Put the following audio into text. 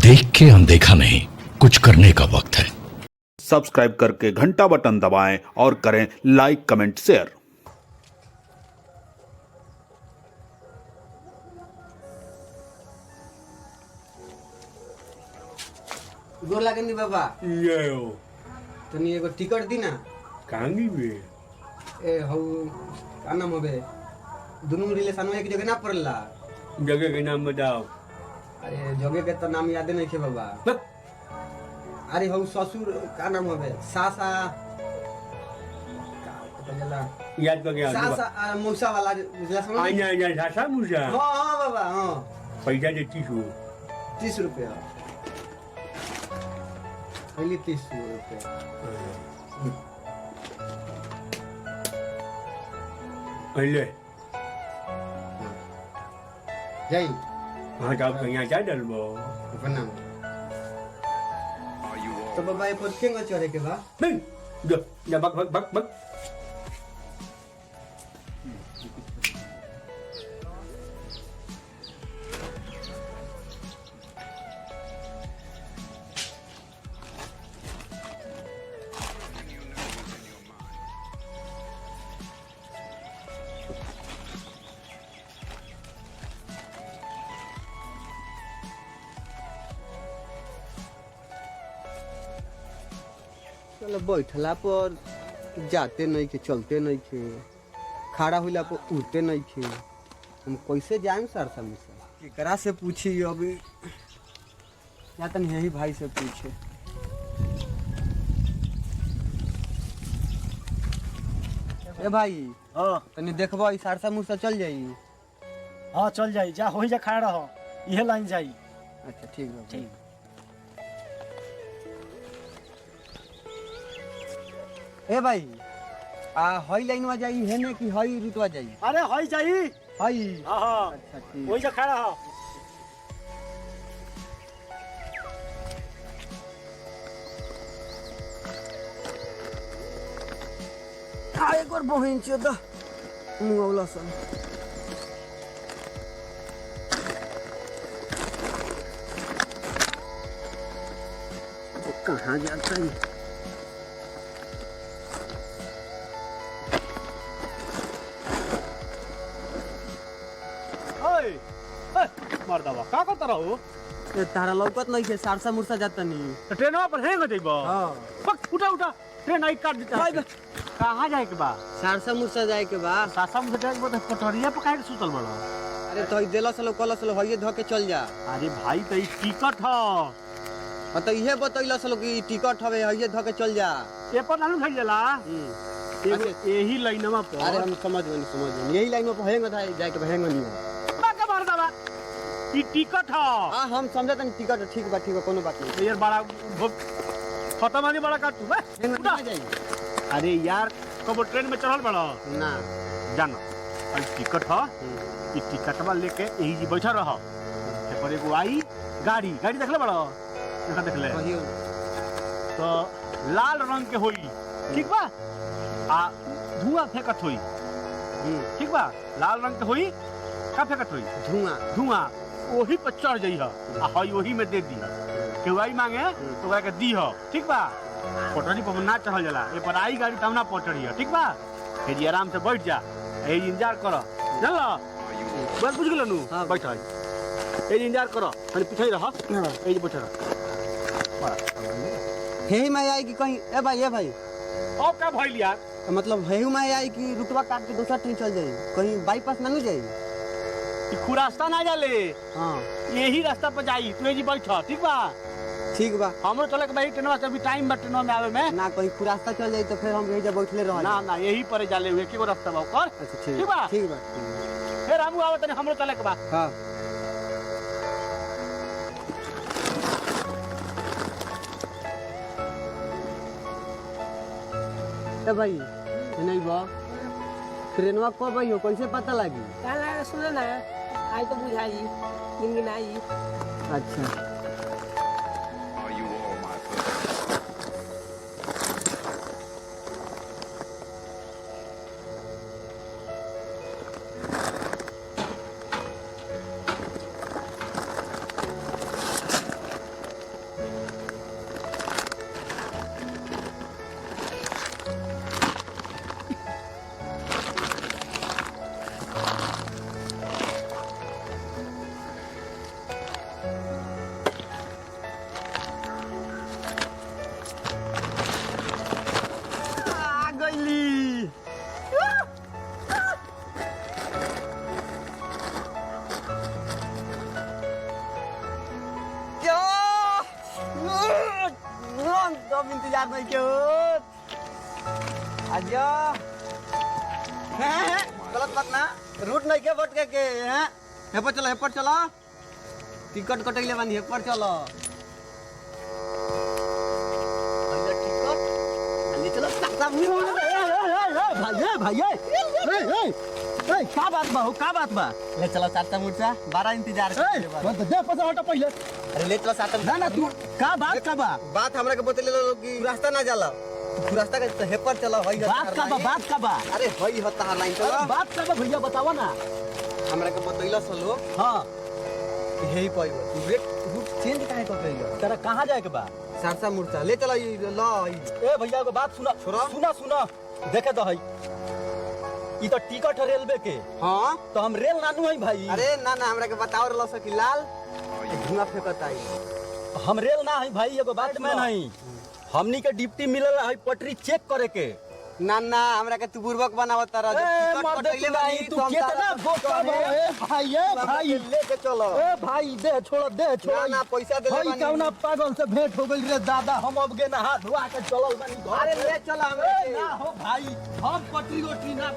देख के अनदेखा नहीं, कुछ करने का वक्त है। सब्सक्राइब करके घंटा बटन दबाएं और करें लाइक कमेंट शेयर। गोर लागेनी बाबा ये तनी एगो टिकट दी ना। कांगी बे ए हौ का नाम होबे दुनू रिलेशन में एक जगह ना पड़ला। जगह के नाम बताओ। अरे जगह के तो नाम याद नहीं है बाबा। अरे हौ ससुर का नाम होबे सासा का पता चला याद कर गया सासा मौसा वाला रिलेशन में। आइना आइना सासा मुझा हां बाबा हां पैसा देती हो 30 रुपया पहले 30 रुपया पहले जय हाँ तो आप कहीं जा डलबो प्रणाम। तो बाबा ये पर केंगा चढ़े के बा नहीं जा बक बक बक बक चलो बैठला पर जाते नहीं के चलते नहीं के खड़ा होला पर उठते नहीं के हम कैसे जाएं सरसा में से केकरा से पूछी अभी या तन यही भाई से पूछे। ए भाई हाँ तनी देखबो सरसा मुरसा चल जाई। हाँ चल जाई जा हो जा खड़ा रहो इहे लाइन जाई। अच्छा ठीक है ठीक ए भाई हई लाइन में जाई है ने कि हई रुतवा जाई। अरे होई जाई हई हाँ हाँ अच्छा ठीक वही जा खड़ा रहो। एक बार बहन चो द मुआवला सन कहाँ जाता है। ओए मार दवा का करता रहो ए तारा लौकत नहीं है सरसा मुरसा जाता नहीं। तो ट्रेनवा पर हैंग हो जाइबो। हां पक उठा उठा ट्रेन आई काट देता है। कहाँ जाए के बा सरसा मुरसा जाए के बा। सासा मुझे जाए के बाद पटरिया पकाए के सुतल बड़ा। अरे तो देला सलो कल सलो हइए ध के चल जा। अरे भाई तो टिकट ह तो इहे बतैला सलो कि टिकट हवे हइए ध के चल जा। पेपर ना भेज देला यही लाइनवा पर। अरे हम समझ गए यही लाइन में हैंग था जाए के हैंग नहीं। का मार दवा ई टिकट ह। हां हम समझत नहीं टिकट ठीक बा कोनो बात नहीं। यार बड़ा खत्म आने बड़ा काट तू हैंग उठा। ना जाई अरे यार कब ट्रेन में चढ़ल बड़ा ना जानो और टिकट ह ई टिकटवा लेके यही जी बैठा रह पर एगो आई गाड़ी देखले बड़ा देखले कहियो तो लाल रंग के होई ठीक बा आ धुआं फेंकत होई ठीक बा लाल रंग के होई का फेंकत होई धुआं वही पर चढ़ जाई ह आ हई वही में दे दी केवाई मांगे तो ओकरा के दी ह ठीक बा। पटरी पर ना चढ़ल जाला ए पर आई गाड़ी तब ना पटरी है ठीक बा। फिर आराम से बैठ जा ए इंतजार कर जानला बस बुझ गेल नु हाँ। बैठ ए इंतजार कर हम पीछे रह ए जे बैठ रह हेही में आई कि कहीं ए भाई अब का भइल यार मतलब हेही में आई कि रुतवा काट के दूसरा ट्रेन चल जाई कहीं बाईपास ना जाई। ई खुरास्ता ना जाले हां यही रास्ता पर जाई तू ए जी बैठ ठीक बा। ठीक बा हमरो चले के भाई ट्रेनवा से अभी टाइम बा ट्रेनवा में आवे में ना कहीं खुरास्ता चल जाई तो फिर हम यही जब बैठले रह ना ना यही पर जाले हुए केगो रास्ता बा ओकर। अच्छा ठीक बा ठीक बा फिर हमहू आवत नहीं हमरो चले के बा। हां ए भाई नहीं बा ट्रेनवा कब आई हो कैसे पता लगी। काला सुने ना आई तो बुझाई गिन आई। अच्छा दम इंतजार नहीं के होत आजा हैं गलत बात ना रूट नहीं के बट के हैं हे पर चलो टिकट कटैले बानी हे पर चलो पहले टिकट ले चलो सासा भाई का बात बा हो का बात बा ले चलो चाचा मुर्चा बारा इंतजार कर दे पैसा हटा पहले अरे ले चलो सासा ना ना तू का बात हमरा के बतले लो कि रास्ता ना जाला तू रास्ता के हे पर चलो हई बात का बा अरे हई ह तहार लाइन चलो बात का बा भैया बतावा ना हमरा के बतैला सलो हां यही पाइबो तू रूट चेंज काहे कर कइयो तेरा कहां जाए के बा सरसा मुर्चा ले चलो लो ए भैया को बात सुना देखे तो हई ई तो टिकट है रेलवे के हां तो हम रेल नानू है भाई अरे ना हमरा के बताओ लो सकी लाल धुआं फेंकत आई हम रेल ना है भाई एगो बात में नहीं हमनी के डिप्टी मिलल है पटरी चेक करे के ना हमरा के तू बुर्बक बनावत तारा टिकट कटैले बानी तू कितना बोका भाई लेके चलो ए भाई दे छोड़ ना पैसा दे भाई कौना पागल से भेंट हो गइल रे दादा हम अब गे ना हाथ धोआ के चलल बानी अरे ले चल हमरा ना हो भाई हम पटरी रोटी ना